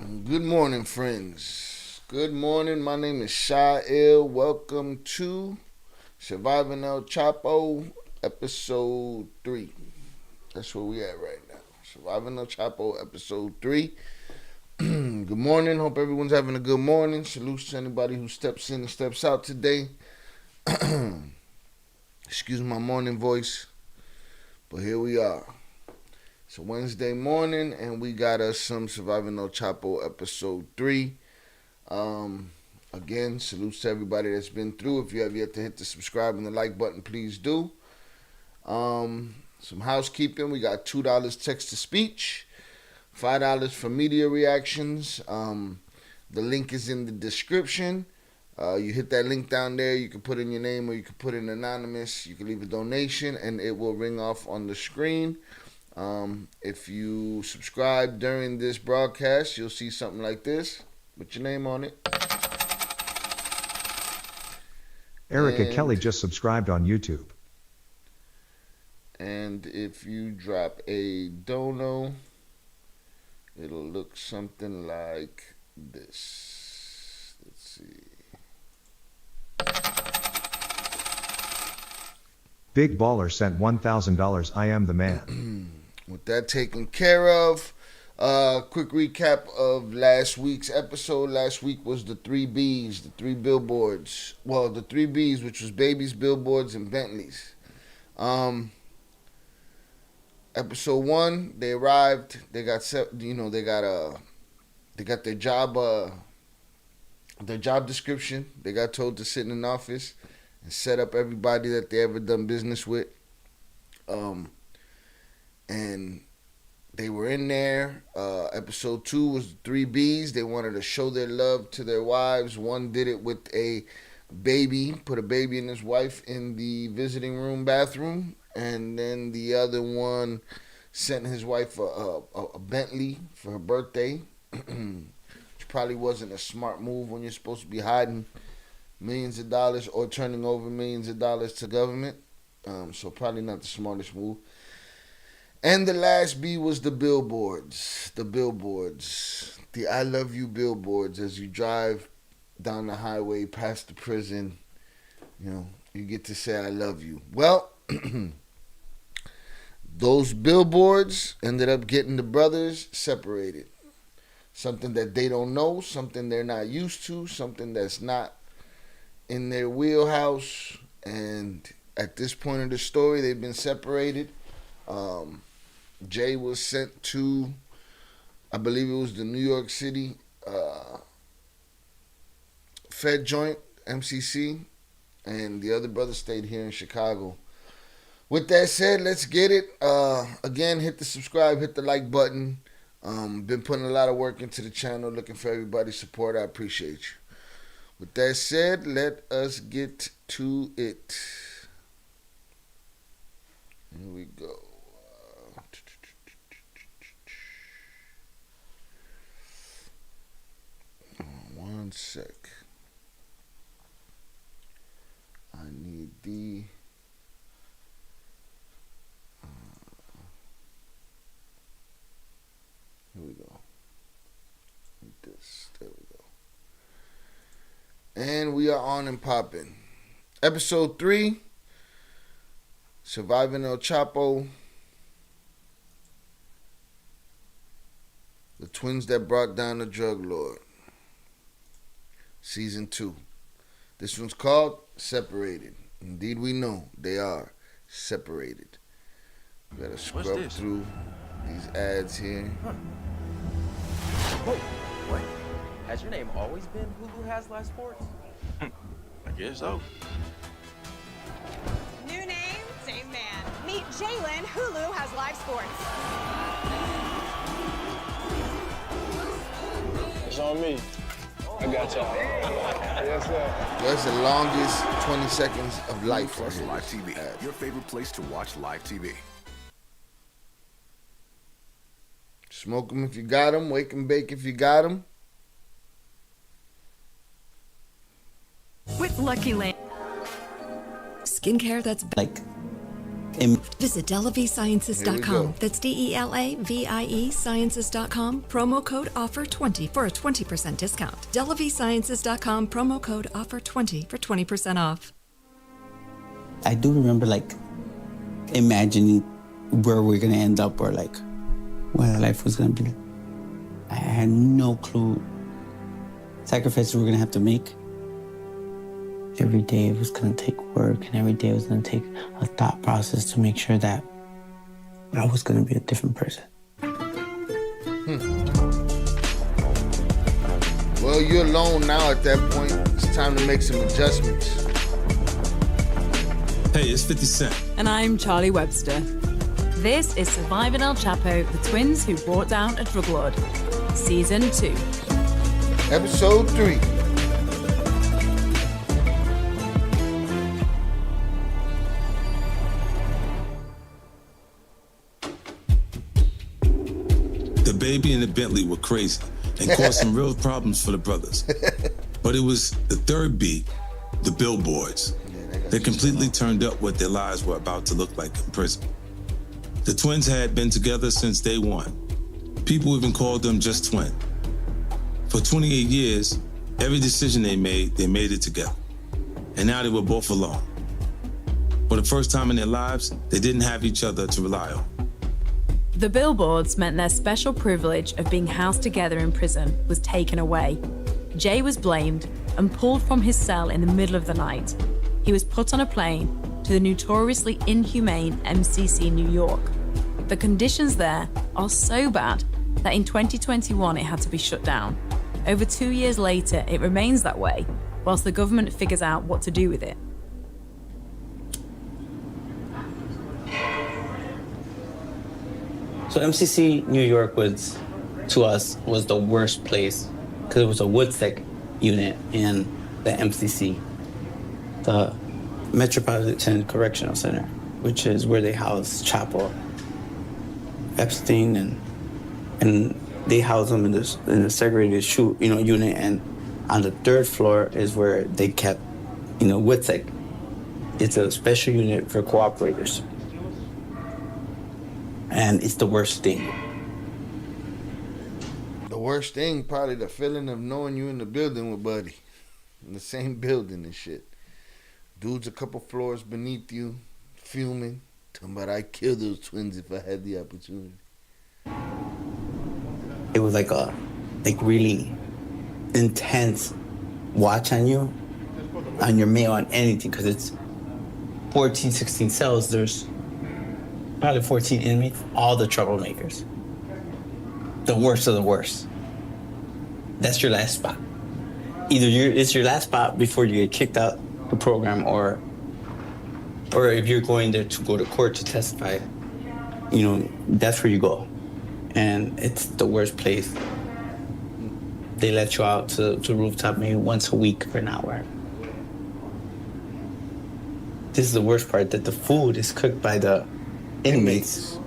Good morning, friends. Good morning. My name is Shael. Welcome to Surviving El Chapo, episode 3. That's where we at right now. Surviving El Chapo, episode 3. Good morning. Hope everyone's having a good morning. Salute to anybody who steps in and steps out today. Excuse my morning voice, but here we are. It's a Wednesday morning, and we got us some Surviving El Chapo episode 3. Again, salutes to everybody that's been through. If you have yet to hit the subscribe and the like button, please do. Some housekeeping. We got $2 text to speech, $5 for media reactions. The link is in the description. You hit that link down there. You can put in your name or you can put in anonymous. You can leave a donation, and it will ring off on the screen. If you subscribe during this broadcast, you'll see something like this with your name on it. Erica Kelly just subscribed on YouTube. And if you drop a dono, it'll look something like this. Let's see. Big Baller sent $1,000. I am the man. With that taken care of, quick recap of last week's episode. Last week was the 3Bs, the 3 billboards. Well, the 3Bs, which was babies, billboards, and Bentleys. Episode 1, they arrived. They got their job description. They got told to sit in an office and set up everybody that they ever done business with. And they were in there. Episode 2 was 3Bs. They wanted to show their love to their wives. One did it with a baby, put a baby and his wife in the visiting room bathroom. And then the other one sent his wife a Bentley for her birthday. Which probably wasn't a smart move when you're supposed to be hiding millions of dollars or turning over millions of dollars to government. So probably not the smartest move. And the last B was the billboards. The billboards. The I love you billboards. As you drive down the highway past the prison, you get to say I love you. Well, those billboards ended up getting the brothers separated. Something that they don't know, something they're not used to, something that's not in their wheelhouse. And at this point of the story, they've been separated. Jay was sent to, I believe it was the New York City Fed joint, MCC, and the other brother stayed here in Chicago. With that said, let's get it. Again, hit the subscribe, hit the like button. Been putting a lot of work into the channel, looking for everybody's support. I appreciate you. With that said, let us get to it. Here we go. One sec. I need the here we go. There we go. And we are on and popping. Episode 3, Surviving El Chapo. The twins that brought down the drug lord. Season 2. This one's called Separated. Indeed, we know they are separated. We gotta scrub through these ads here. Huh. Wait. Has your name always been Hulu Has Live Sports? I guess so. New name, same man. Meet Jalen, Hulu Has Live Sports. It's on me. I got y'all. Yes, sir. That's the longest 20 seconds of life. Plus Live TV, your favorite place to watch live TV. Smoke them if you got them. Wake and bake if you got them. With Lucky Land. Skincare that's like Visit Here we go. DelaVieSciences.com. That's DELAVIE Sciences.com. Promo code OFFER20 for a 20% discount. DelaVieSciences.com. Promo code OFFER20 for 20% off. I do remember like imagining where we're gonna end up or like what our life was gonna be. I had no clue sacrifices we're gonna have to make. Every day it was gonna take work, and every day it was gonna take a thought process to make sure that I was gonna be a different person. Well, you're alone now at that point. It's time to make some adjustments. Hey, it's 50 Cent. And I'm Charlie Webster. This is Surviving El Chapo, the twins who brought down a drug lord. Season 2. Episode 3. The baby and the Bentley were crazy and caused some real problems for the brothers. But it was the third B, the billboards, that completely turned up what their lives were about to look like in prison. The twins had been together since day one. People even called them just twin. For 28 years, every decision they made it together. And now they were both alone. For the first time in their lives, they didn't have each other to rely on. The billboards meant their special privilege of being housed together in prison was taken away. Jay was blamed and pulled from his cell in the middle of the night. He was put on a plane to the notoriously inhumane MCC New York. The conditions there are so bad that in 2021 it had to be shut down. Over 2 years later, it remains that way, whilst the government figures out what to do with it. So MCC New York was, to us, was the worst place because it was a Woodstock unit in the MCC, the Metropolitan Correctional Center, which is where they house CHAPO, Epstein, and they house them in the segregated unit, and on the third floor is where they kept, Woodstock. It's a special unit for cooperators. And it's the worst thing. The worst thing, probably the feeling of knowing you in the building with Buddy. In the same building and shit. Dude's a couple floors beneath you, fuming. Talking about I'd kill those twins if I had the opportunity. It was like a really intense watch on you, on your mail, on anything, because it's 14, 16 cells. There's probably 14 inmates, all the troublemakers. The worst of the worst. That's your last spot. Either it's your last spot before you get kicked out the program, or if you're going there to go to court to testify, that's where you go. And it's the worst place. They let you out to rooftop maybe once a week for an hour. This is the worst part, that the food is cooked by the inmates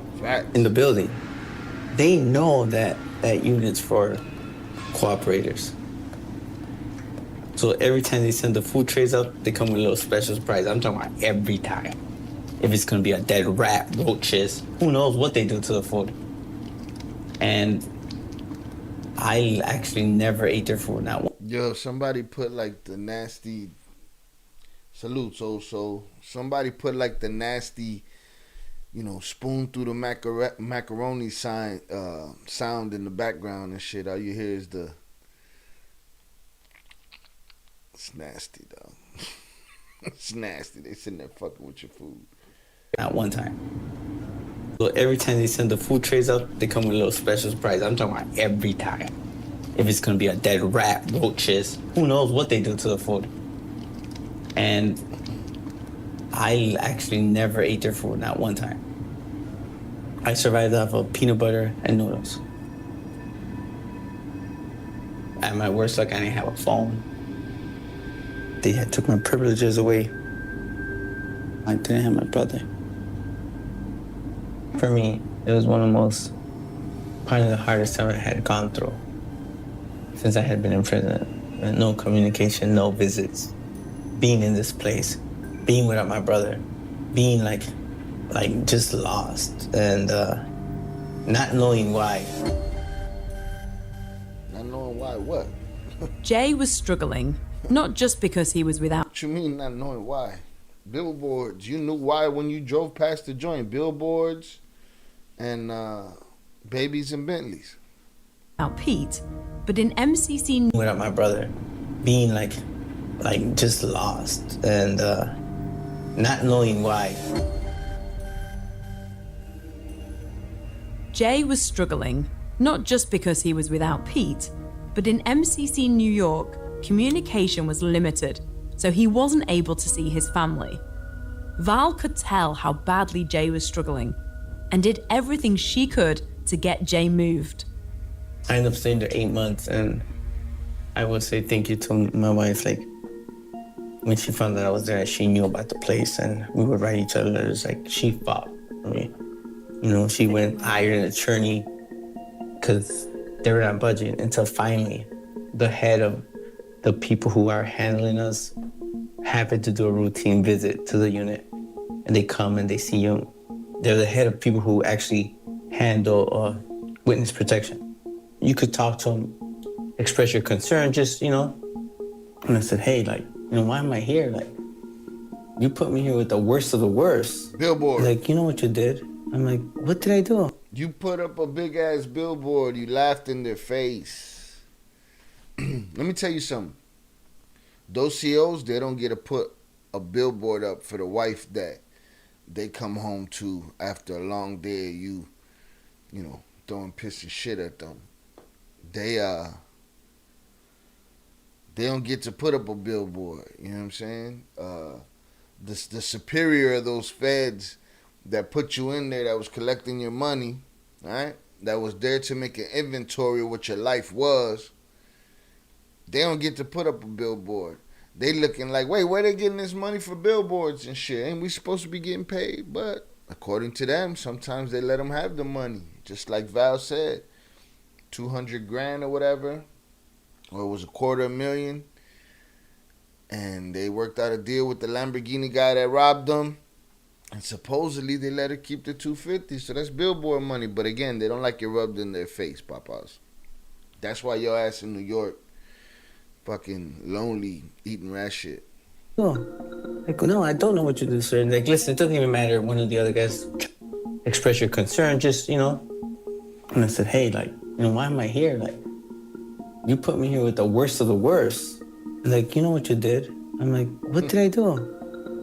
in the building. They know that unit's for cooperators. So every time they send the food trays up, they come with a little special surprise. I'm talking about every time. If it's gonna be a dead rat, roaches, who knows what they do to the food. And I actually never ate their food, not once. Yo, somebody put like the nasty salute. So somebody put like the nasty, spoon through the macaroni sound in the background and shit. All you hear is it's nasty though. It's nasty. They sitting there fucking with your food. Not one time. So every time they send the food trays up, they come with a little special surprise. I'm talking about every time. If it's gonna be a dead rat, roaches, who knows what they do to the food. And I actually never ate their food, not one time. I survived off of peanut butter and noodles. At my worst luck, I didn't have a phone. They had took my privileges away. I didn't have my brother. For me, it was probably the hardest time I had gone through since I had been in prison. No communication, no visits. Being in this place, being without my brother, being like like just lost and not knowing why. Not knowing why what? Jay was struggling, not just because he was without. What you mean not knowing why? Billboards. You knew why when you drove past the joint. Billboards and babies and Bentleys. Pete, but in MCC Without my brother, being like just lost and not knowing why. Jay was struggling, not just because he was without Pete, but in MCC New York, communication was limited, so he wasn't able to see his family. Val could tell how badly Jay was struggling and did everything she could to get Jay moved. I ended up staying there 8 months, and I would say thank you to my wife. Like, when she found that I was there, she knew about the place, and we would write each other letters. Like, she fought for me. You know, she went hired an attorney because they were on budget until finally the head of the people who are handling us happened to do a routine visit to the unit, and they come and they see you. They're the head of people who actually handle witness protection. You could talk to them, express your concern, just, you know. And I said, hey, like, you know, why am I here? Like, you put me here with the worst of the worst. Billboard. Like, you know what you did? I'm like, what did I do? You put up a big ass billboard. You laughed in their face. Let me tell you something. Those COs, they don't get to put a billboard up for the wife that they come home to after a long day of you know, throwing piss and shit at them. They don't get to put up a billboard. You know what I'm saying? The superior of those feds that put you in there, that was collecting your money, right? That was there to make an inventory of what your life was. They don't get to put up a billboard. They looking like, wait, where they getting this money for billboards and shit? Ain't we supposed to be getting paid? But according to them, sometimes they let them have the money. Just like Val said, 200 grand or whatever, or it was $250,000. And they worked out a deal with the Lamborghini guy that robbed them. And supposedly they let her keep the 250. So that's billboard money. But again, they don't like it rubbed in their face, papas. That's why your ass in New York fucking lonely eating rat shit. Oh, like, no, I don't know what you do, sir. Like, listen, it doesn't even matter. One of the other guys express your concern, just, you know. And I said, hey, like, you know, why am I here? Like, you put me here with the worst of the worst. Like, you know what you did? I'm like, what did I do?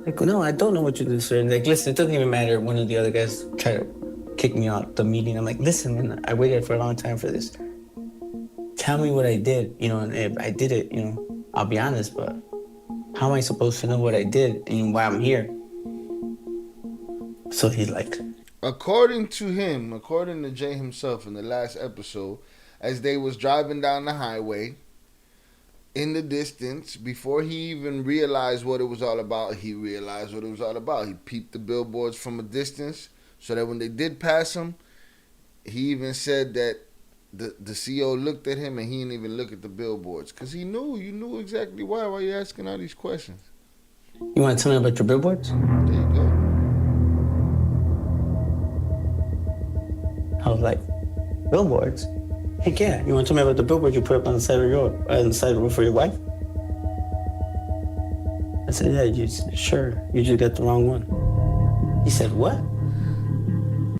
Like, no, I don't know what you do, sir. Like, listen, it doesn't even matter. One of the other guys tried to kick me out the meeting. I'm like, listen, man, I waited for a long time for this. Tell me what I did, you know, and if I did it, you know, I'll be honest, but how am I supposed to know what I did and why I'm here? So he's like... According to him, according to Jay himself in the last episode, as they was driving down the highway, in the distance, before he even realized what it was all about, he realized what it was all about. He peeped the billboards from a distance so that when they did pass him, he even said that the CO looked at him and he didn't even look at the billboards because he knew. You knew exactly why. Why are you asking all these questions? You want to tell me about your billboards? There you go. I was like, billboards? Heck yeah. You want to tell me about the billboard you put up on the side of your road, on the side of the road for your wife? I said, yeah, sure. You just got the wrong one. He said, what?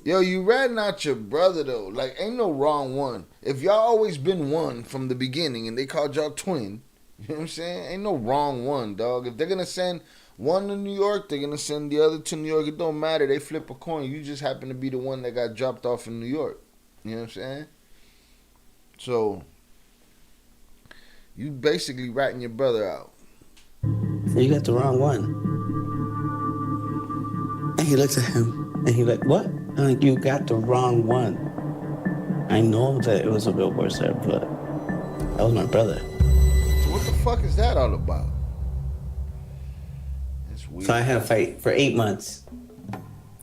Yo, you ratting out your brother, though. Like, ain't no wrong one. If y'all always been one from the beginning and they called y'all twin, you know what I'm saying? Ain't no wrong one, dog. If they're going to send one to New York, they're going to send the other to New York. It don't matter. They flip a coin. You just happen to be the one that got dropped off in New York. You know what I'm saying? So, you basically ratting your brother out. So you got the wrong one. And he looks at him and he's like, what? I'm like, you got the wrong one. I know that it was a billboard, sir, but that was my brother. So what the fuck is that all about? It's weird. So I had a fight for 8 months.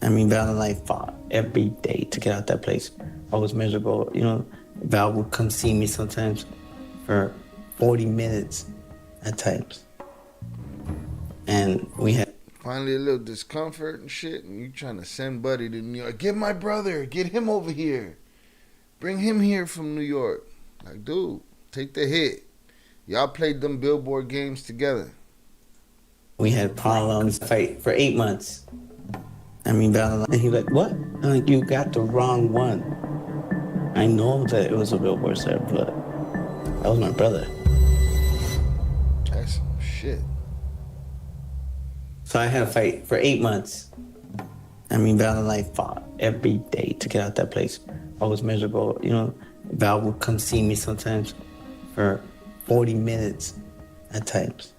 I mean, Val and I fought every day to get out that place. I was miserable. You know, Val would come see me sometimes for 40 minutes at times. And we had... finally a little discomfort and shit, and you trying to send Buddy to New York. Get my brother. Get him over here. Bring him here from New York. Like, dude, take the hit. Y'all played them Billboard games together. We had problems, fight for 8 months. I mean, and he like, what? I'm like, you got the wrong one. I know that it was a Billboard star, but that was my brother. That's some shit. So I had a fight for 8 months. I mean, Val and I fought every day to get out that place. I was miserable. You know, Val would come see me sometimes for 40 minutes at times.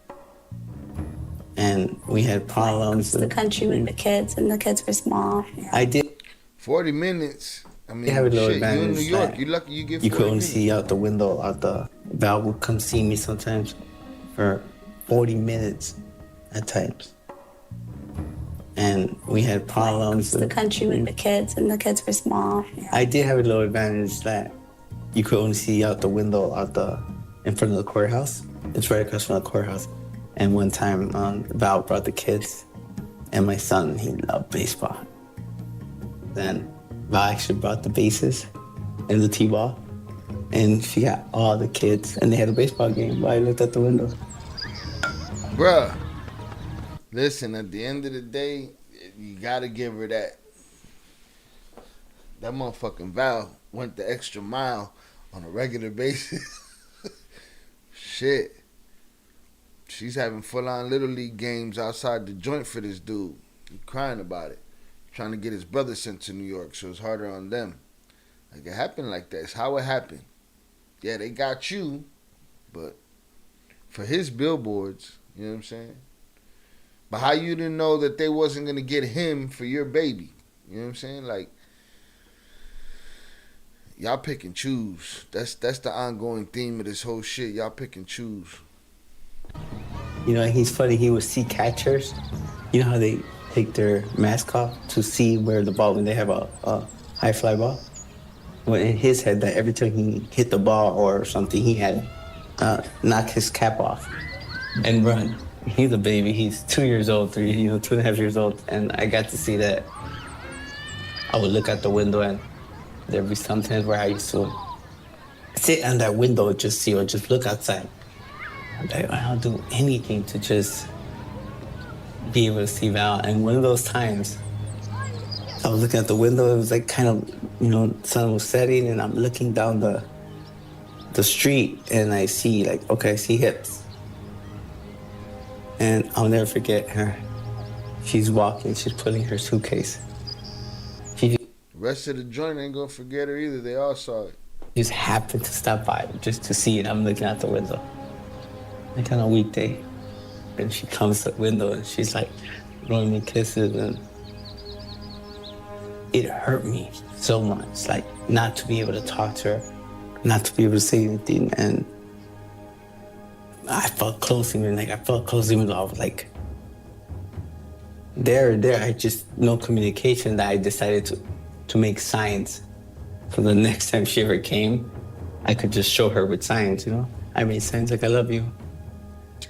And we had problems. The country with the kids, and the kids were small. I did. 40 minutes. I mean, have a little shit, you in New advantage York. that You lucky you get 40 You could only minutes. see out the window, Val would come see me sometimes for 40 minutes at times. And we had problems. The country with the kids, and the kids were small. I did have a little advantage that you could only see out the window in front of the courthouse. It's right across from the courthouse. And one time, Val brought the kids, and my son, he loved baseball. Then Val actually brought the bases and the t-ball, and she got all the kids, and they had a baseball game while I looked out the window. Bruh, listen, at the end of the day, you gotta give her that. That motherfucking Val went the extra mile on a regular basis. Shit. She's having full-on Little League games outside the joint for this dude. He's crying about it. Trying to get his brother sent to New York, so it's harder on them. Like, it happened like that. It's how it happened. Yeah, they got you, but for his billboards, you know what I'm saying? But how you didn't know that they wasn't going to get him for your baby? You know what I'm saying? Like, y'all pick and choose. That's the ongoing theme of this whole shit. Y'all pick and choose. You know, he's funny. He would see catchers. You know how they take their mask off to see where the ball, when they have a high fly ball? Well, in his head, that every time he hit the ball or something, he had knock his cap off and run. He's a baby. He's 2 years old, 2.5 years old. And I got to see that. I would look out the window, and there'd be sometimes where I used to sit on that window just look outside. I'll do anything to just be able to see Val. And one of those times, I was looking at the window. It was like kind of, you know, sun was setting, and I'm looking down the street, and I see I see hips. And I'll never forget her. She's walking. She's putting her suitcase. The rest of the joint ain't gonna forget her either. They all saw it. Just happened to stop by just to see it. I'm looking out the window. Like on a weekday. And she comes to the window and she's like blowing me kisses, and it hurt me so much. Like, not to be able to talk to her, not to be able to say anything. And I felt close to me, I felt close even though I was like there. I just, no communication, that I decided to make signs. So the next time she ever came, I could just show her with signs, you know? I made signs like, I love you.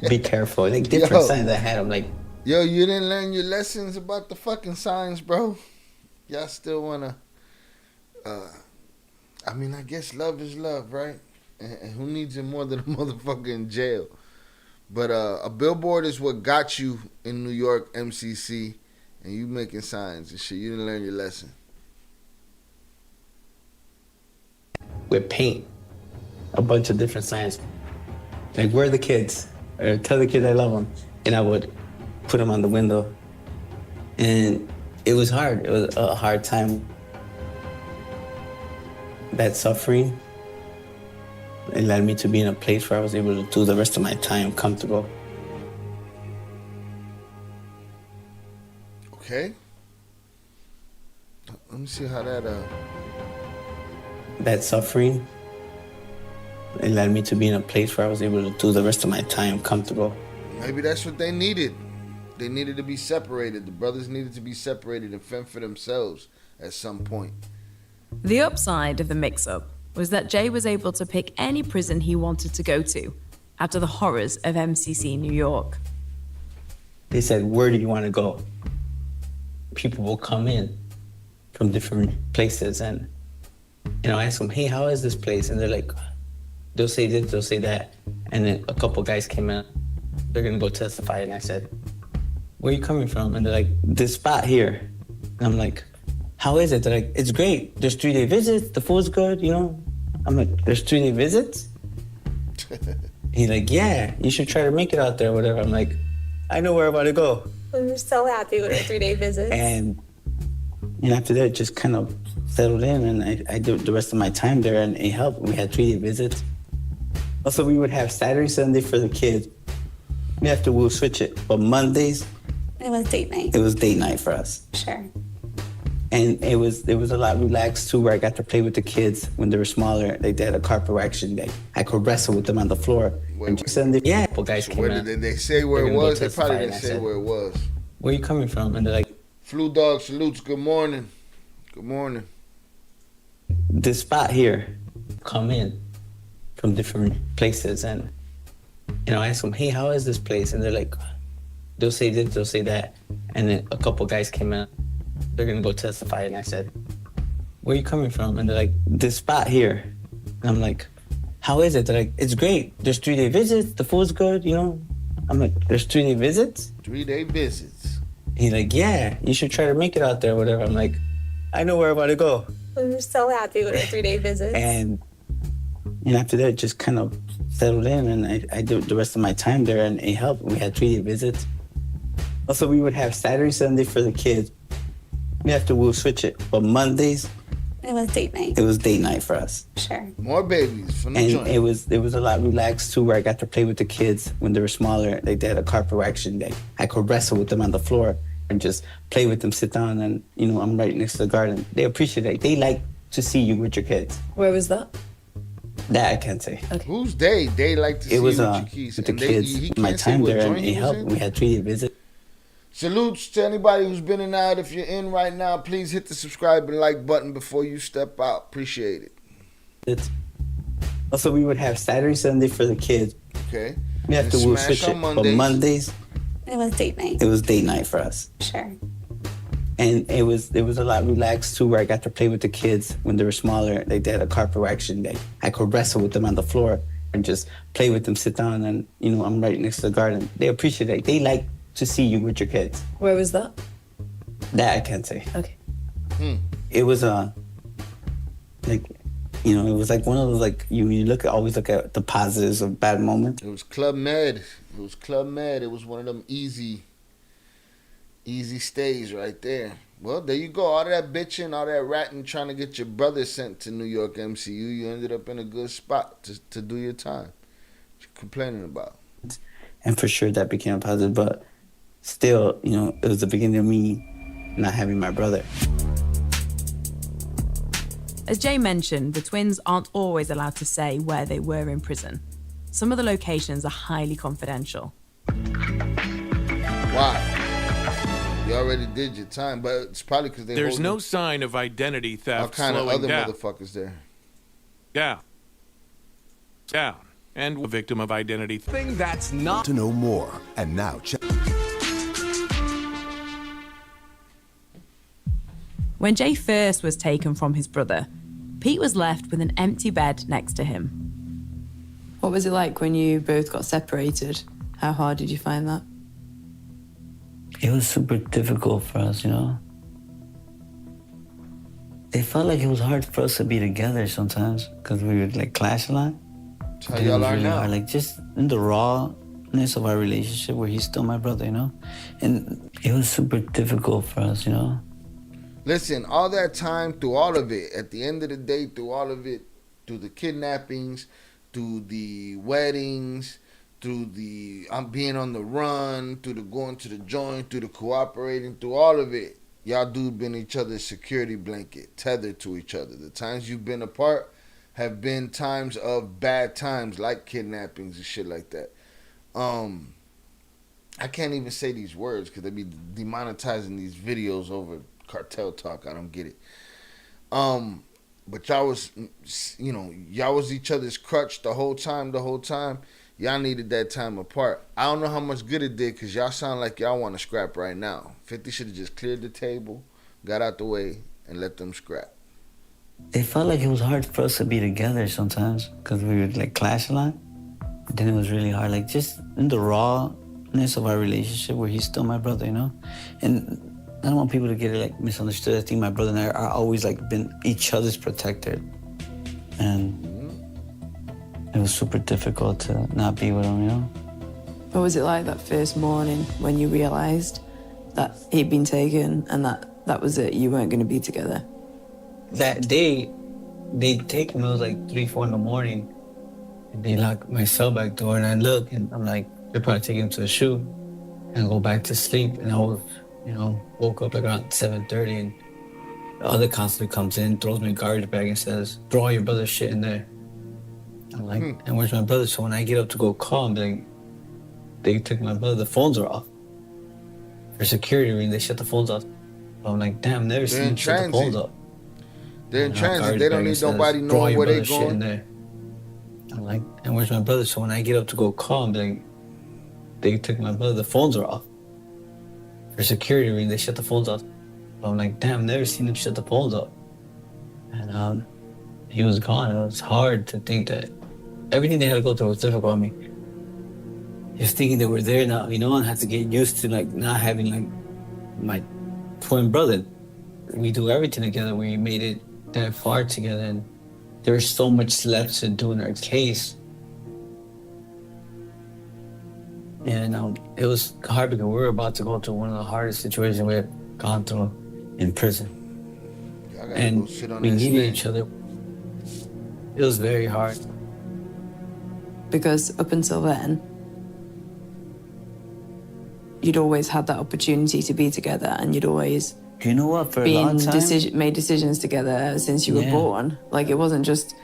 Be careful. Like, different signs I had. I'm like, yo, you didn't learn your lessons about the fucking signs, bro. Y'all still wanna, I mean, I guess love is love, right? And who needs it more than a motherfucker in jail? But a billboard is what got you in New York, MCC, and you making signs and shit. You didn't learn your lesson. with paint, a bunch of different signs. Like, where are the kids? Or tell the kids I love them. And I would put them on the window. And it was hard. It was a hard time. That suffering, it led me to be in a place where I was able to do the rest of my time comfortable. Okay. Let me see how that That suffering, it led me to be in a place where I was able to do the rest of my time comfortable. Maybe that's what they needed. They needed to be separated. The brothers needed to be separated and fend for themselves at some point. The upside of the mix-up was that Jay was able to pick any prison he wanted to go to after the horrors of MCC New York. They said, where do you want to go? People will come in from different places, and I ask them, hey, how is this place? And they're like, they'll say this, they'll say that. And then a couple guys came in, they're gonna go testify. And I said, where are you coming from? And they're like, this spot here. And I'm like, how is it? They're like, it's great. There's 3-day visits, the food's good, I'm like, there's 3-day visits? He's like, yeah, you should try to make it out there, whatever. I'm like, I know where I'm about to go. We were so happy with our 3-day visits. And after that, just kind of settled in, and I did the rest of my time there, and it helped. We had 3-day visits. Also, we would have Saturday, Sunday for the kids. After we'll switch it, but Mondays, it was date night. It was date night for us. Sure. And it was a lot relaxed too, where I got to play with the kids when they were smaller. They did a carpet action day. I could wrestle with them on the floor. Sunday, yeah, couple guys came in. Did they say where it was? They probably didn't say where it was. Where you coming from? And they're like, Flu Dog salutes. Good morning. Good morning. This spot here, come in from different places, and I ask them, hey, how is this place? And they're like, they'll say this, they'll say that. And then a couple guys came in, they're gonna go testify. And I said, where are you coming from? And they're like, this spot here. And I'm like, how is it? They're like, it's great. There's 3-day visits, the food's good, I'm like, there's 3-day visits? 3-day visits. He's like, yeah, you should try to make it out there, whatever. I'm like, I know where I'm about to go. We were so happy with our 3-day visits. And after that, just kind of settled in, and I did the rest of my time there, and it helped. We had 3-day visits. Also, we would have Saturday, Sunday for the kids. After we'll switch it, but Mondays, it was date night. It was date night for us. Sure. More babies from the and joint. it was a lot relaxed too, where I got to play with the kids when they were smaller. They did a carpet action day. I could wrestle with them on the floor and just play with them, sit down, and I'm right next to the garden. They appreciate it. They like to see you with your kids. Where was that? That I can't say. Okay. Who's they? They like to see you with your kids. With the kids. My time there, and it helped. We had 3-day visits. Salutes to anybody who's been in and out. If you're in right now, please hit the subscribe and like button before you step out. Appreciate it. Also, we would have Saturday, Sunday for the kids. Okay. After we'll switch it, but Mondays, it was date night. It was date night for us. Sure. And it was a lot relaxed too, where I got to play with the kids when they were smaller. They did a carpet action day. I could wrestle with them on the floor and just play with them, sit down, and I'm right next to the garden. They appreciate it. They like to see you with your kids. Where was that? That I can't say. Okay. It was it was like one of those, like you always look at the positives of bad moments. It was Club Med. It was one of them easy stays right there. Well, there you go. All that bitching, all that ratting, trying to get your brother sent to New York MCU. You ended up in a good spot to do your time. What you complaining about? And for sure that became a positive, but still, it was the beginning of me not having my brother. As Jay mentioned, the twins aren't always allowed to say where they were in prison. Some of the locations are highly confidential. Why? You already did your time, but it's probably because there's no sign of identity theft. All kind of other down. Motherfuckers there. Down. And a victim of identity thing that's not to know more. And now check. When Jay first was taken from his brother, Pete was left with an empty bed next to him. What was it like when you both got separated? How hard did you find that? It was super difficult for us, It felt like it was hard for us to be together sometimes because we would clash a lot. How y'all are now? Hard. Just in the rawness of our relationship, where he's still my brother, And it was super difficult for us, Listen, all that time, through all of it, at the end of the day, through all of it, through the kidnappings, through the weddings, through the being on the run, through the going to the joint, through the cooperating, through all of it, y'all dude been each other's security blanket, tethered to each other. The times you've been apart have been times of bad times, like kidnappings and shit like that. I can't even say these words because they be demonetizing these videos over cartel talk. I don't get it. But y'all was, y'all was each other's crutch the whole time. y'all needed that time apart. I don't know how much good it did because y'all sound like y'all want to scrap right now. 50 should have just cleared the table, got out the way, and let them scrap. It felt like it was hard for us to be together sometimes because we would like clash a lot. But then it was really hard, like just in the rawness of our relationship where he's still my brother, you know? And I don't want people to get it like misunderstood. I think my brother and I are always like been each other's protector. And it was super difficult to not be with him, you know? What was it like that first morning when you realised that he'd been taken and that was it, you weren't going to be together? That day, they'd take me, it was like 3, 4 in the morning, and they locked my cell back door, and I look, and I'm like, they're probably taking him to the shoot, and go back to sleep, and I was, you know, woke up like around 7:30, and the other constable comes in, throws me a garbage bag and says, throw all your brother's shit in there. I'm like, and where's my brother? So when I get up to go call him, like, they took my brother, the phones are off. For security reasons, they shut the phones off. I'm like, damn, never seen them shut the phones off. They're in transit. They don't need nobody knowing where they're going. There. I'm like, and where's my brother? So when I get up to go call him, like, they took my brother, the phones are off. For security reasons, they shut the phones off. I'm like, damn, never seen them shut the phones off. And he was gone. It was hard to think that everything they had to go through was difficult on me. Just thinking they were there now, you know, and had to get used to like not having like my twin brother. We do everything together. We made it that far together, and there's so much left to do in our case. And it was hard because we were about to go through one of the hardest situations we had gone through in prison. And we needed each other. It was very hard. Because up until then, you'd always had that opportunity to be together, and you'd always, you know what, for a long time, made decisions together since you were born. Like, it wasn't just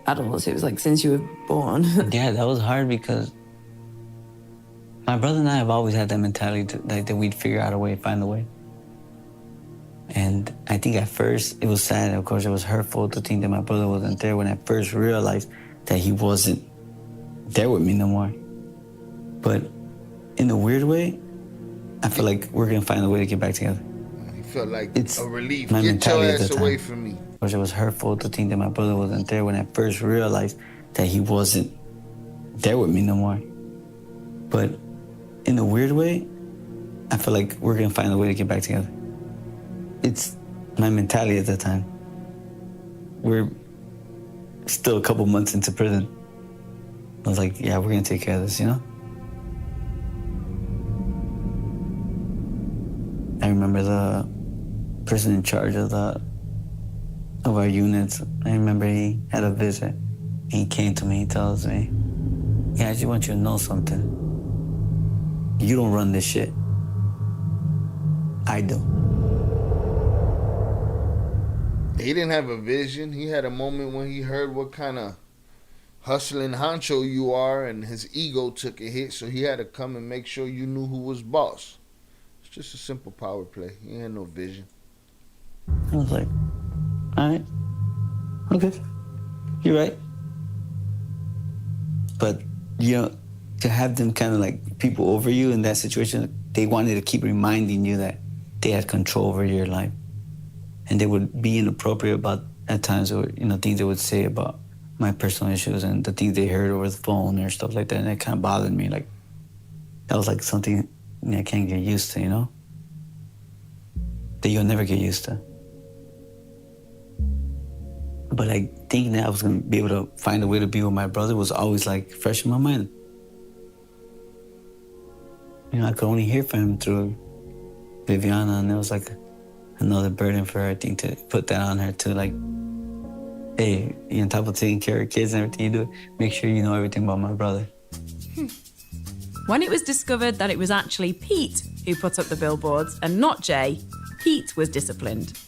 adults, it was like since you were born. Yeah, that was hard because my brother and I have always had that mentality that we'd figure out a way, find a way. And I think at first it was sad. Of course, it was hurtful to think that my brother wasn't there when I first realized that he wasn't there with me no more. But in a weird way, I feel like we're gonna find a way to get back together. He felt like it's a relief. My Get your mentality ass at the away time. from me. Of course, it was hurtful to think that my brother wasn't there when I first realized that he wasn't there with me no more. But in a weird way, I feel like we're gonna find a way to get back together. It's my mentality at that time. We're still a couple months into prison. I was like, yeah, we're gonna take care of this, you know? I remember the person in charge of our units. I remember he had a visit. He came to me, he tells me, yeah, I just want you to know something. You don't run this shit. I do. He didn't have a vision. He had a moment when he heard what kind of hustling honcho you are, and his ego took a hit, so he had to come and make sure you knew who was boss. It's just a simple power play. He had no vision. I was like, all right, okay, you're right. But, you know, to have them kind of like people over you in that situation, they wanted to keep reminding you that they had control over your life. And they would be inappropriate about, at times, or, you know, things they would say about my personal issues and the things they heard over the phone or stuff like that. And it kind of bothered me. Like, that was like something I can't get used to, you know? That you'll never get used to. But like thinking that I was gonna be able to find a way to be with my brother was always like fresh in my mind. You know, I could only hear from him through Viviana, and it was like another burden for her, I think, to put that on her too. Like, hey, you on top of taking care of kids and everything you do, make sure you know everything about my brother. When it was discovered that it was actually Pete who put up the billboards and not Jay, Pete was disciplined.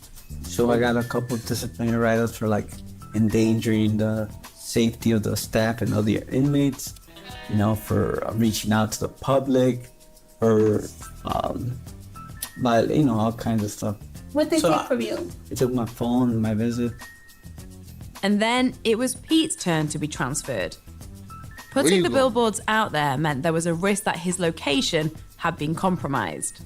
So I got a couple of disciplinary write-ups for like endangering the safety of the staff and other inmates, you know, for reaching out to the public, for, you know, all kinds of stuff. What they take from you? They took my phone and my visit. And then it was Pete's turn to be transferred. Putting the billboards out there meant there was a risk that his location had been compromised.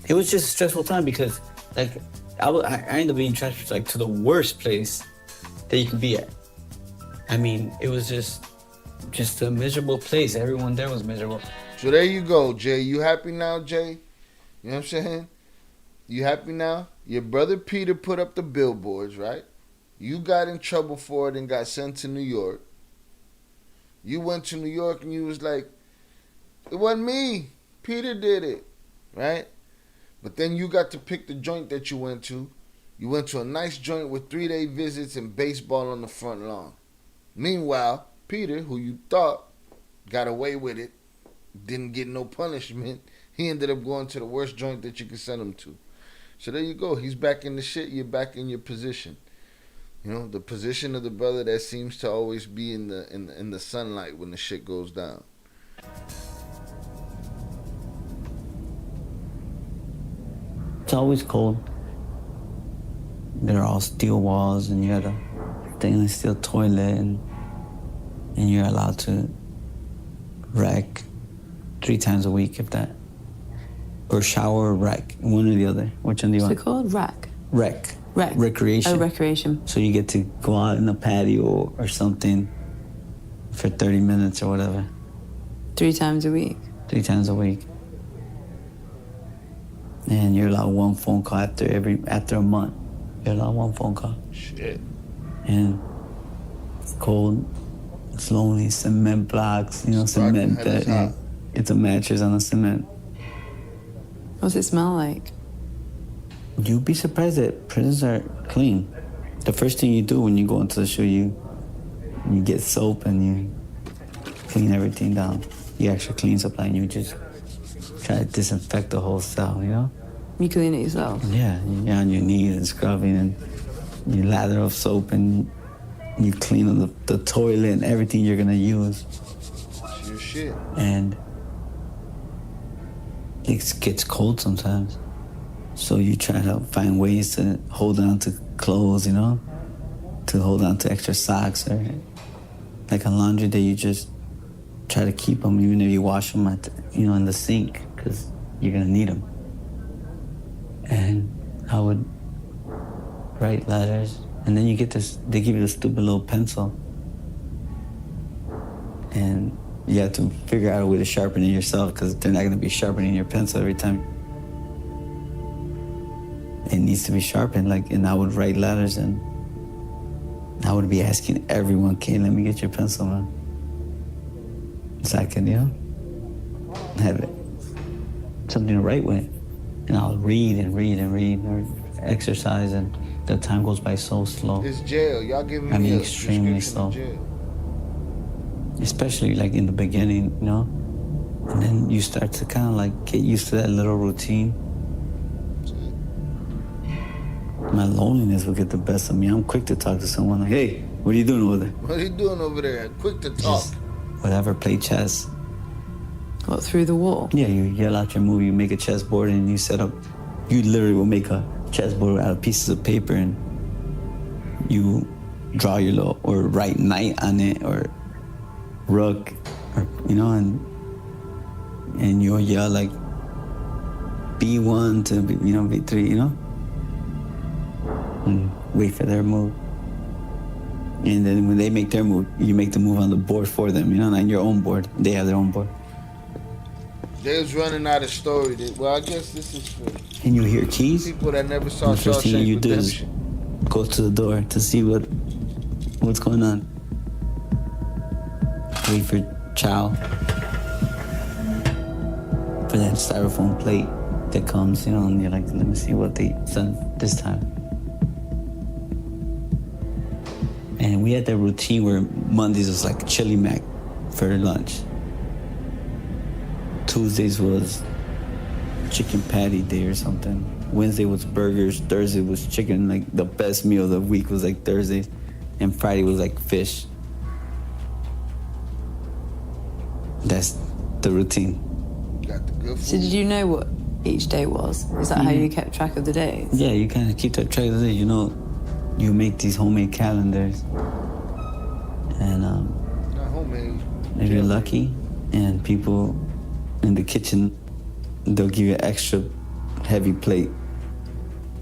It was just a stressful time because, like, I ended up being transferred like to the worst place that you could be at. I mean, it was just a miserable place. Everyone there was miserable. So there you go, Jay. You happy now, Jay? You know what I'm saying? You happy now? Your brother Peter put up the billboards, right? You got in trouble for it and got sent to New York. You went to New York and you was like, it wasn't me. Peter did it, right? But then you got to pick the joint that you went to. You went to a nice joint with 3-day visits and baseball on the front lawn. Meanwhile, Peter, who you thought got away with it, didn't get no punishment. He ended up going to the worst joint that you could send him to. So there you go. He's back in the shit. You're back in your position. You know, the position of the brother that seems to always be in the sunlight when the shit goes down. It's always cold. They're all steel walls, and you had a stainless steel toilet, and you're allowed to wreck 3 times a week, if that. Or shower or wreck, one or the other. Which one do you want? What's it called? Rack? Rec. Rec. Recreation. Oh, recreation. So you get to go out in the patio or something for 30 minutes or whatever. 3 times a week? 3 times a week. And you're allowed 1 phone call after a month. You're allowed 1 phone call. Shit. And it's cold. It's lonely. Cement blocks. You know, cement. It's a mattress on a cement. What's it smell like? You'd be surprised that prisons are clean. The first thing you do when you go into the shoe, you get soap and you clean everything down. You actually clean supply and you just try to disinfect the whole cell, you know? You clean it yourself? Yeah, you're on your knees and scrubbing and you lather up soap and you clean the toilet and everything you're gonna use. It's your shit. And it gets cold sometimes. So you try to find ways to hold on to clothes, you know? To hold on to extra socks or like on laundry day, you just try to keep them even if you wash them in the sink because you're gonna need them. And I would write letters and then you get this, they give you this stupid little pencil and you have to figure out a way to sharpen it yourself because they're not gonna be sharpening your pencil every time. It needs to be sharpened, and I would write letters and I would be asking everyone, okay, let me get your pencil, man. So I can, have it, something to write with. And I'll read and read and read or exercise and the time goes by so slow. It's jail. Y'all giving me a extremely slow. Especially in the beginning, And then you start to kind of get used to that little routine. My loneliness will get the best of me. I'm quick to talk to someone hey, what are you doing over there? What are you doing over there? Quick to talk. Whatever, play chess. What, through the wall? Yeah, you yell out your move, you make a chessboard and you set up, you literally will make a chessboard out of pieces of paper and you draw your little, or write knight on it or rook, or, and you'll yell B1 to, B3, and wait for their move. And then when they make their move, you make the move on the board for them, on your own board. They have their own board. They was running out of story. Well, I guess this is for and you hear keys. People that never saw the first thing you do is go to the door to see what's going on. Wait for chow. For that styrofoam plate that comes, and you're like, let me see what they sent this time. And we had that routine where Mondays was chili mac for lunch. Tuesdays was chicken patty day or something. Wednesday was burgers. Thursday was chicken. The best meal of the week was Thursdays. And Friday was fish. That's the routine. Got the good food. So did you know what each day was? Is that how you kept track of the days? Yeah, you kind of keep that track of the day. You make these homemade calendars. And If you're lucky, and people in the kitchen, they'll give you an extra heavy plate.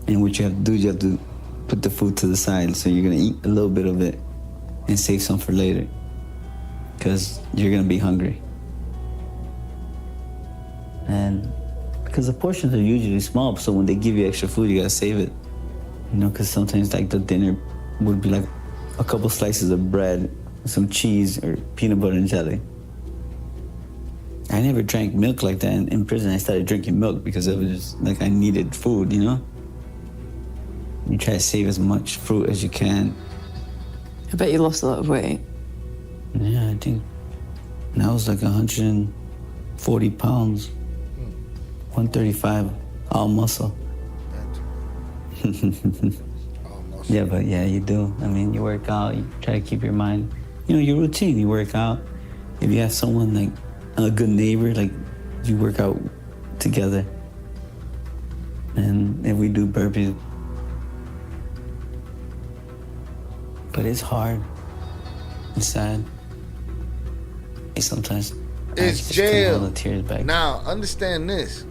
And what you have to do, you have to put the food to the side. So you're gonna eat a little bit of it and save some for later, because you're gonna be hungry. And because the portions are usually small, so when they give you extra food, you gotta save it. You know, because sometimes like the dinner would be like a couple slices of bread, some cheese, or peanut butter and jelly. I never drank milk like that in prison. I started drinking milk because it was just like I needed food, you know? You try to save as much fruit as you can. I bet you lost a lot of weight. Yeah, I think I was like 140 pounds, 135, all muscle. Yeah, but yeah, you do. I mean, you work out, you try to keep your mind, you know, your routine. You work out. If you have someone like a good neighbor, like you work out together. And if we do burpees, but it's hard. It's sad. Sometimes It's I jail. all the tears back. Now, understand this.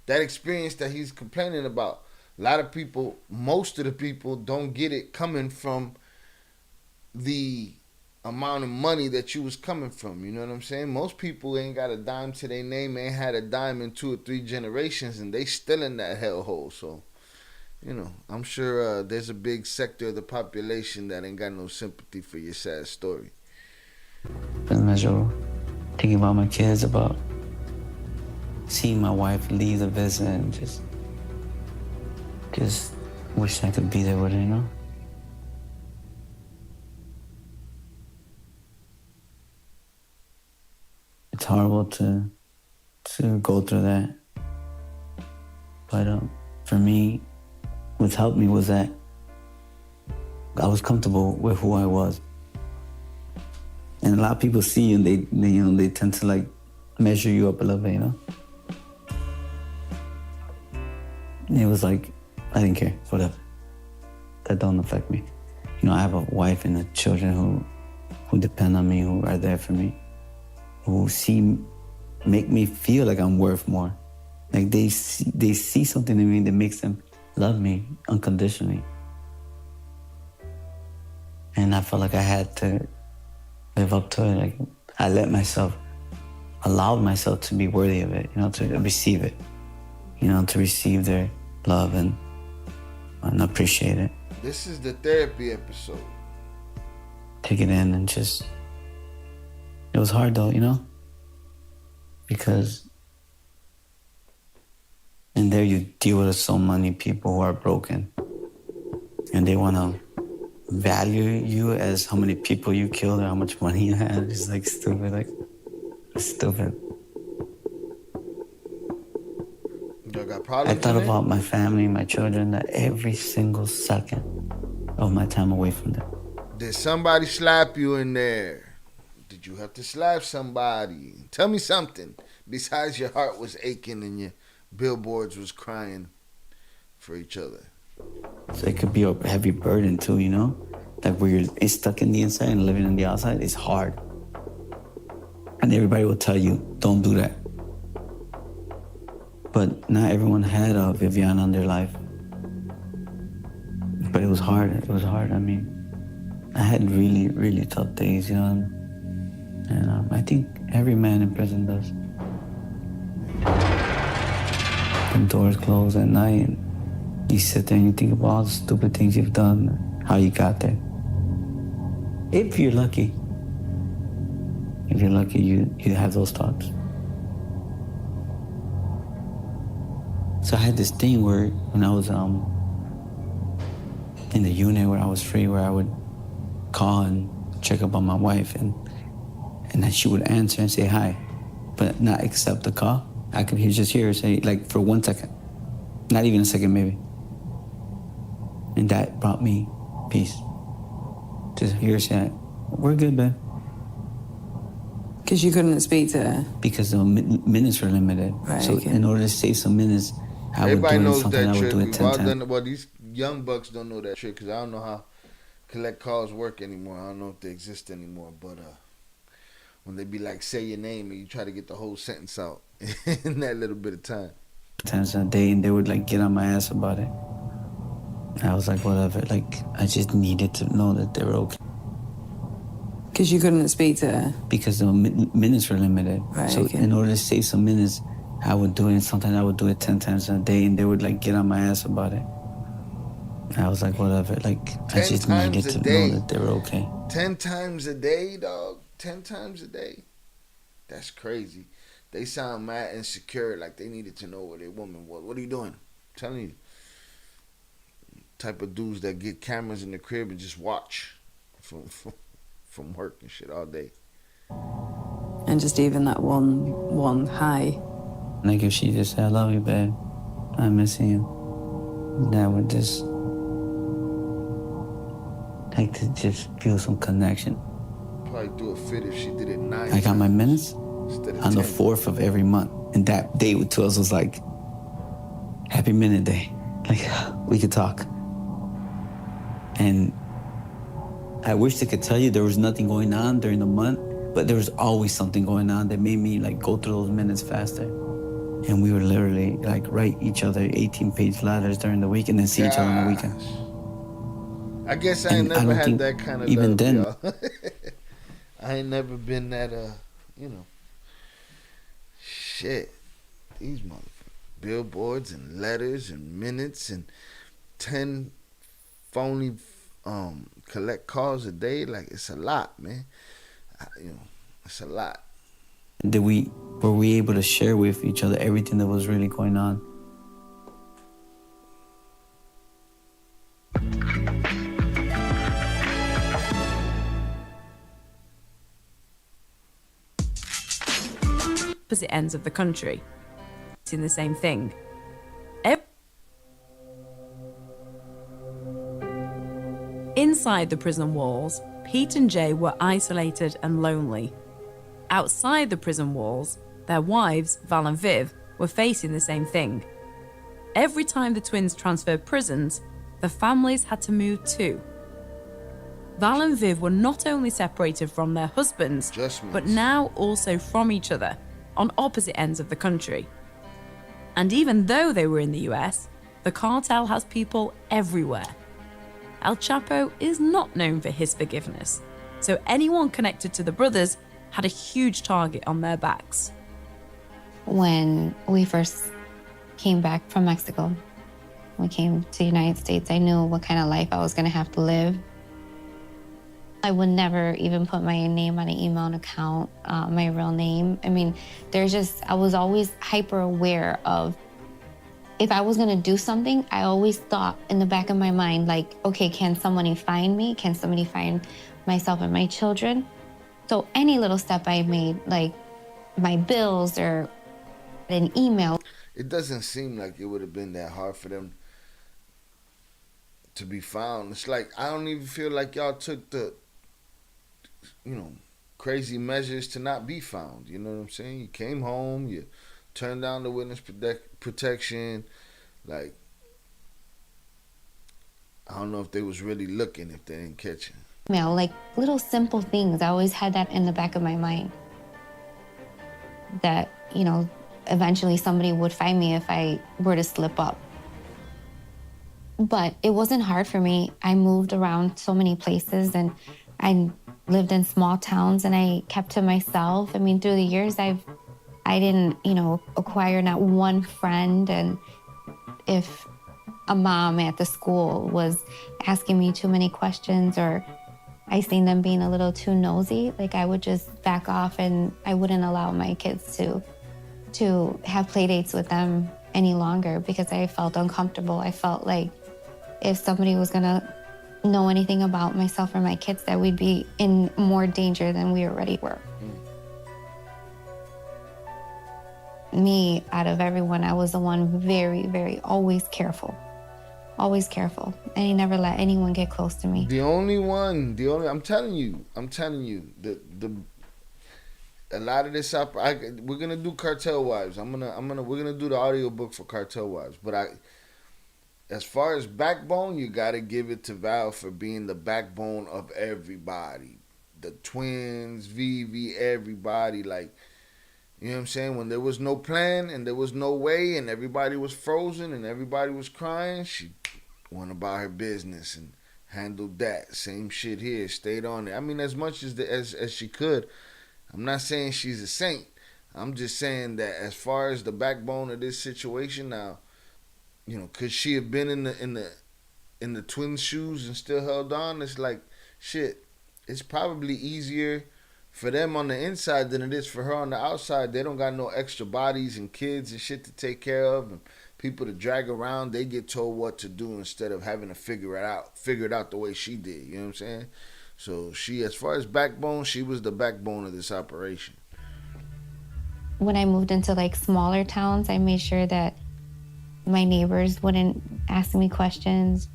That experience that he's complaining about, a lot of people, most of the people don't get it coming from the amount of money that you was coming from. You know what I'm saying? Most people ain't got a dime to their name, ain't had a dime in 2 or 3 generations, and they still in that hellhole. So, you know, I'm sure there's a big sector of the population that ain't got no sympathy for your sad story. It's miserable. Thinking about my kids, about seeing my wife leave the visit, and just wish I could be there with her, you know? It's horrible to go through that. But for me, what's helped me was that I was comfortable with who I was. And a lot of people see you and they tend to like measure you up a little bit, you know? And it was like, I didn't care, whatever. That don't affect me. You know, I have a wife and children who depend on me, who are there for me, who make me feel like I'm worth more. Like they see something in me that makes them love me unconditionally. And I felt like I had to live up to it. Like I allowed myself to be worthy of it, you know, to receive it, you know, to receive their love and appreciate it. This is the therapy episode. Take it in and it was hard though, you know, because in there you deal with so many people who are broken and they want to value you as how many people you killed or how much money you had. It's like stupid, like stupid. I thought about my family, my children, that every single second of my time away from them. Did somebody slap you in there? Did you have to slap somebody? Tell me something besides your heart was aching and your billboards was crying for each other. So it could be a heavy burden too, you know? Like where you're stuck in the inside and living on the outside, it's hard. And everybody will tell you, don't do that. But not everyone had a Viviana in their life. But it was hard. It was hard. I mean, I had really, really tough days, you know? And I think every man in prison does. The doors close at night, and you sit there and you think about all the stupid things you've done, how you got there. If you're lucky. If you're lucky, you have those thoughts. So I had this thing where when I was in the unit where I was free, where I would call and check up on my wife, and then she would answer and say hi, but not accept the call. I could just hear her say, like, for 1 second, not even a second maybe. And that brought me peace. To hear her say, we're good, babe. Because you couldn't speak to her? Because the minutes were limited. Right, so okay. In order to save some minutes, I Everybody would do knows something, that I would trick. do it 10 times. Well, these young bucks don't know that trick because I don't know how collect calls work anymore. I don't know if they exist anymore, but when they be like, say your name, and you try to get the whole sentence out in that little bit of time. Times a day, and they would like get on my ass about it. I was like, whatever. Like, I just needed to know that they were okay. Because you couldn't speak to her? Because the minutes were limited. Right, so okay. in order to save some minutes, I would do it. Sometimes I would do it 10 times a day, and they would like get on my ass about it. I was like, whatever. Like, I just needed to know that they were okay. 10 times a day, dog. 10 times a day. That's crazy. They sound mad insecure, like they needed to know where their woman was. What are you doing? I'm telling you. Type of dudes that get cameras in the crib and just watch from work and shit all day. And just even that one hi. Like if she just said, I love you, babe, I'm missing you, that would just like to just feel some connection. Probably do a fit if she did it 9 I got my minutes instead of on 10. the 4th of every month, and that day to us was like Happy Minute Day. Like we could talk. And I wish I could tell you there was nothing going on during the month, but there was always something going on that made me like go through those minutes faster. And we would literally like write each other 18-page letters during the week and then see each other on the weekend. I guess I ain't never had that kind of even love, then, y'all. I ain't never been that, shit. These motherfuckers. Billboards and letters and minutes and 10 phony collect calls a day. Like, it's a lot, man. It's a lot. Were we able to share with each other everything that was really going on? Opposite ends of the country. It's in the same thing. Inside the prison walls, Pete and Jay were isolated and lonely. Outside the prison walls, their wives, Val and Viv, were facing the same thing. Every time the twins transferred prisons, the families had to move too. Val and Viv were not only separated from their husbands, but now also from each other, on opposite ends of the country. And even though they were in the US, the cartel has people everywhere. El Chapo is not known for his forgiveness, so anyone connected to the brothers had a huge target on their backs. When we first came back from Mexico, we came to the United States, I knew what kind of life I was going to have to live. I would never even put my name on an email account, my real name. I mean, I was always hyper aware of if I was gonna do something, I always thought in the back of my mind, like, okay, can somebody find me? Can somebody find myself and my children? So any little step I made, like my bills or an email. It doesn't seem like it would have been that hard for them to be found. It's like, I don't even feel like y'all took the, crazy measures to not be found. You know what I'm saying? You came home, you turned down the witness protection. Like, I don't know if they was really looking if they didn't catch him. Like little simple things. I always had that in the back of my mind. That, eventually somebody would find me if I were to slip up. But it wasn't hard for me. I moved around so many places and I lived in small towns and I kept to myself. I mean, through the years, I didn't, acquire not one friend. And if a mom at the school was asking me too many questions or I seen them being a little too nosy, like I would just back off and I wouldn't allow my kids to have play dates with them any longer because I felt uncomfortable. I felt like if somebody was gonna know anything about myself or my kids, that we'd be in more danger than we already were. Me, out of everyone, I was the one very, very always careful. Always careful. And he never let anyone get close to me. I'm telling you, a lot of this up, we're gonna do Cartel Wives. We're gonna do the audiobook for Cartel Wives. But as far as backbone, you got to give it to Val for being the backbone of everybody. The twins, Vivi, everybody. Like, you know what I'm saying? When there was no plan and there was no way and everybody was frozen and everybody was crying, she went about her business and handled that. Same shit here. Stayed on it. I mean, as much as she could. I'm not saying she's a saint. I'm just saying that as far as the backbone of this situation now, you know, could she have been in the twins' shoes and still held on? It's like, shit. It's probably easier for them on the inside than it is for her on the outside. They don't got no extra bodies and kids and shit to take care of and people to drag around. They get told what to do instead of having to figure it out the way she did. You know what I'm saying? So she, as far as backbone, she was the backbone of this operation. When I moved into like smaller towns, I made sure that my neighbors wouldn't ask me questions.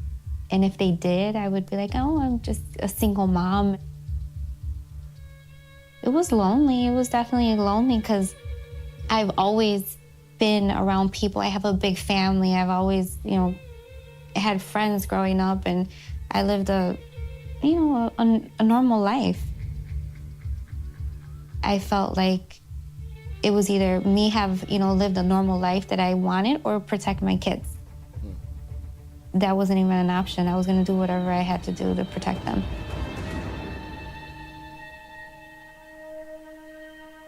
And if they did, I would be like, oh, I'm just a single mom. It was lonely. It was definitely lonely because I've always been around people. I have a big family. I've always, had friends growing up, and I lived a normal life. I felt like it was either me have, lived a normal life that I wanted or protect my kids. That wasn't even an option. I was going to do whatever I had to do to protect them.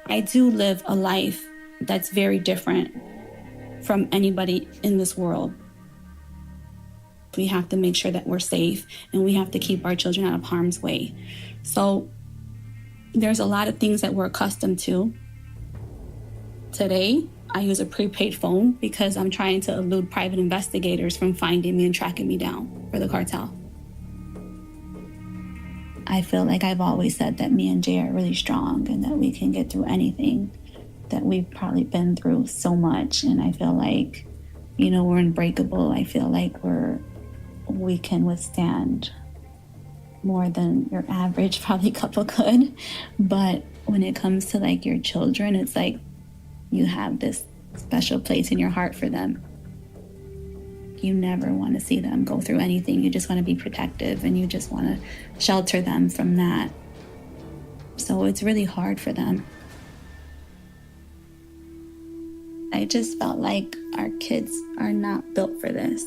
I do live a life that's very different from anybody in this world. We have to make sure that we're safe, and we have to keep our children out of harm's way. So there's a lot of things that we're accustomed to. Today, I use a prepaid phone because I'm trying to elude private investigators from finding me and tracking me down for the cartel. I feel like I've always said that me and Jay are really strong and that we can get through anything, that we've probably been through so much. And I feel like, we're unbreakable. I feel like we can withstand more than your average probably couple could. But when it comes to like your children, it's like you have this special place in your heart for them. You never want to see them go through anything. You just want to be protective and you just want to shelter them from that. So it's really hard for them. I just felt like our kids are not built for this.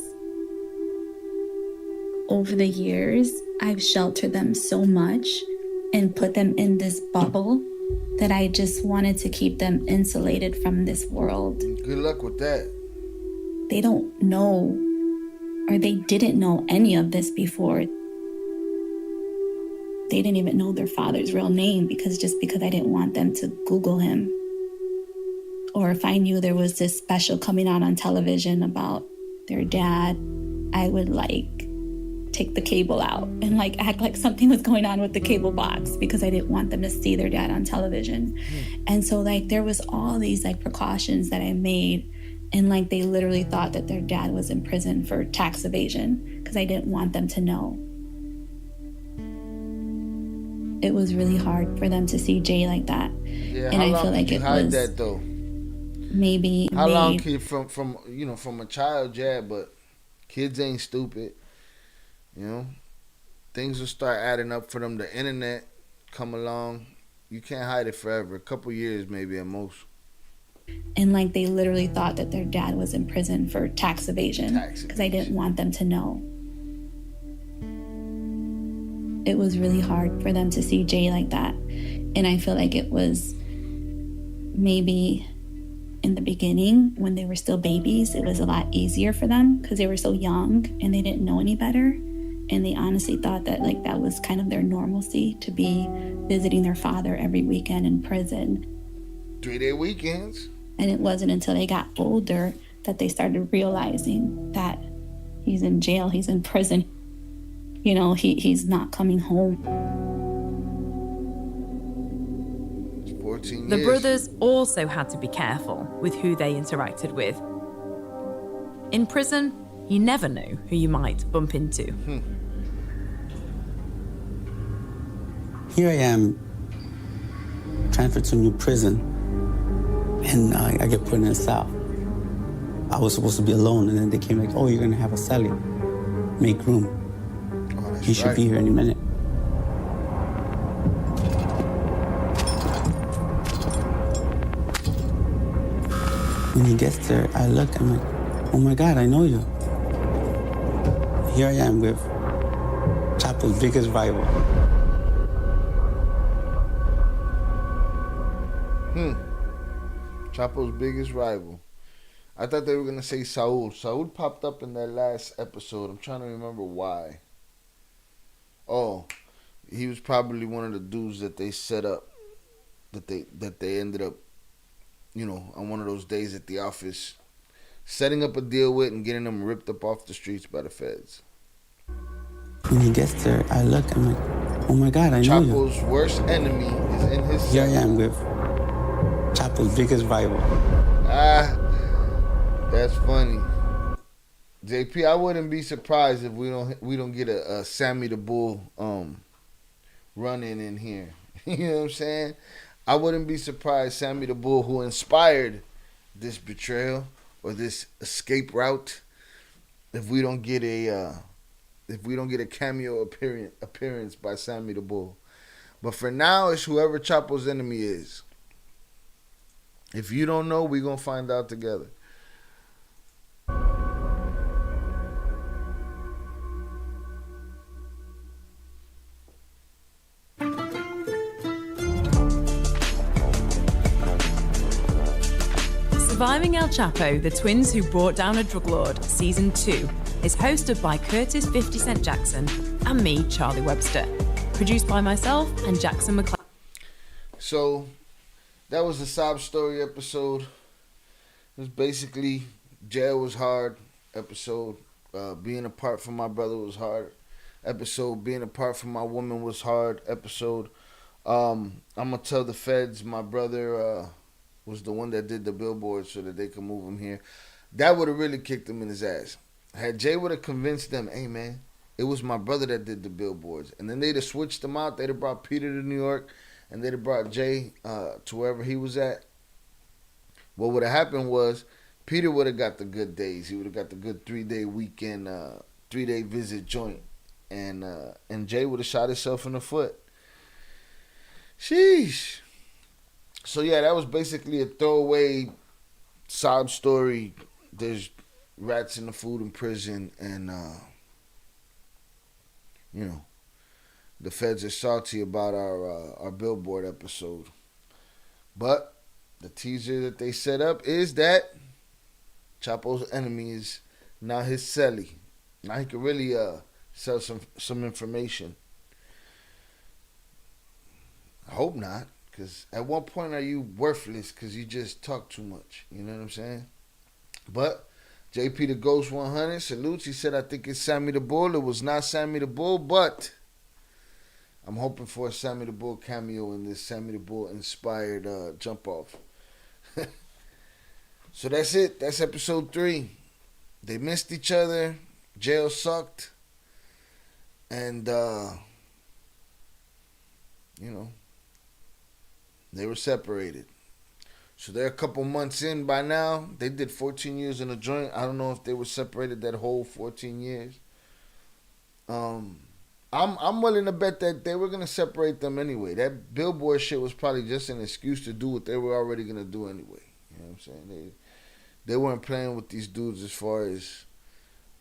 Over the years, I've sheltered them so much and put them in this bubble that I just wanted to keep them insulated from this world. Good luck with that. They don't know, or they didn't know any of this before. They didn't even know their father's real name because I didn't want them to Google him. Or if I knew there was this special coming out on television about their dad, I would take the cable out and act like something was going on with the cable box because I didn't want them to see their dad on television. And so there was all these precautions that I made, and they literally thought that their dad was in prison for tax evasion because I didn't want them to know. It was really hard for them to see Jay like that. Yeah, and how I long feel like can you it hide was that though? Maybe how long can you from a child, yeah, but kids ain't stupid. Things will start adding up for them. The internet come along. You can't hide it forever. A couple years maybe at most. And they literally thought that their dad was in prison for tax evasion because I didn't want them to know. It was really hard for them to see Jay like that. And I feel like it was maybe in the beginning when they were still babies, it was a lot easier for them because they were so young and they didn't know any better. And they honestly thought that that was kind of their normalcy to be visiting their father every weekend in prison. 3-day weekends. And it wasn't until they got older that they started realizing that he's in jail, he's in prison. He's not coming home. 14 The years. brothers also had to be careful with who they interacted with. In prison, you never knew who you might bump into. Here I am, transferred to a new prison, and I get put in a cell. I was supposed to be alone, and then they came like, oh, you're gonna have a celly. Make room. He should be here any minute. When he gets there, I look, I'm like, oh my God, I know you. Here I am with Chapo's biggest rival. Chapo's biggest rival. I thought they were going to say Saul. Saul popped up in that last episode. I'm trying to remember why. Oh, he was probably one of the dudes that they set up, that they ended up, on one of those days at the office, setting up a deal with and getting them ripped up off the streets by the feds. When he gets there, I look, I'm like, oh my God, I know you. Chapo's worst enemy is in his Here I cell. am with Chapo's biggest rival. That's funny. JP, I wouldn't be surprised if we don't get a Sammy the Bull run-in in here. You know what I'm saying? I wouldn't be surprised Sammy the Bull, who inspired this betrayal or this escape route, if we don't get a cameo appearance by Sammy the Bull. But for now, it's whoever Chapo's enemy is. If you don't know, we're gonna find out together. Surviving El Chapo, the twins who brought down a drug lord, Season 2, is hosted by Curtis 50 Cent Jackson and me, Charlie Webster. Produced by myself and Jackson McCloud. So, that was the sob story episode. It was basically, jail was hard episode. Being apart from my brother was hard episode. Being apart from my woman was hard episode. I'm going to tell the feds my brother was the one that did the billboard so that they could move him here. That would have really kicked him in his ass. Had Jay would have convinced them, hey man, it was my brother that did the billboards. And then they'd have switched them out. They'd have brought Peter to New York. And they'd have brought Jay to wherever he was at. What would have happened was Peter would have got the good days. He would have got the good 3-day weekend, 3-day visit joint. And Jay would have shot himself in the foot. Sheesh. So yeah, that was basically a throwaway sob story. There's rats in the food in prison, and the feds are salty about our billboard episode. But the teaser that they set up is that Chapo's enemy is now his celly. Now he can really sell some information. I hope not. Because at what point are you worthless because you just talk too much? You know what I'm saying? But JP the Ghost 100 salutes. He said, I think it's Sammy the Bull. It was not Sammy the Bull, but I'm hoping for a Sammy the Bull cameo in this Sammy the Bull inspired jump off. So that's it. That's episode 3. They missed each other. Jail sucked. And, they were separated. So they're a couple months in by now. They did 14 years in a joint. I don't know if they were separated that whole 14 years. I'm willing to bet that they were gonna separate them anyway. That billboard shit was probably just an excuse to do what they were already gonna do anyway. You know what I'm saying? They weren't playing with these dudes as far as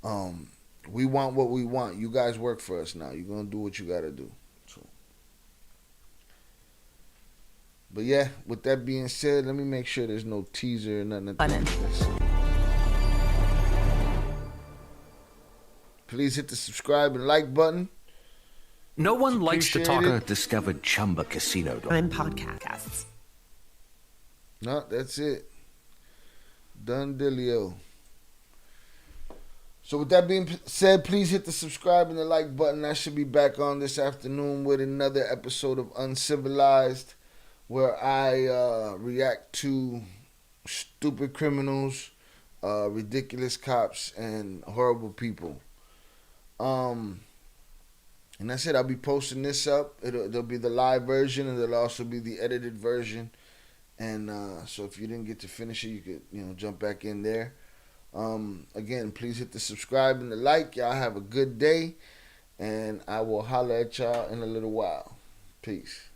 we want what we want. You guys work for us now. You're gonna do what you gotta do. But yeah, with that being said, let me make sure there's no teaser or nothing. Please hit the subscribe and like button. No one likes to talk. Appreciate it. Discovered Chumba Casino. I'm podcasts. No, that's it. Done dealio. So with that being said, please hit the subscribe and the like button. I should be back on this afternoon with another episode of Uncivilized, where I react to stupid criminals, ridiculous cops, and horrible people. And that's it. I'll be posting this up. There'll be the live version, and there'll also be the edited version. And so if you didn't get to finish it, you could jump back in there. Again, please hit the subscribe and the like. Y'all have a good day, and I will holler at y'all in a little while. Peace.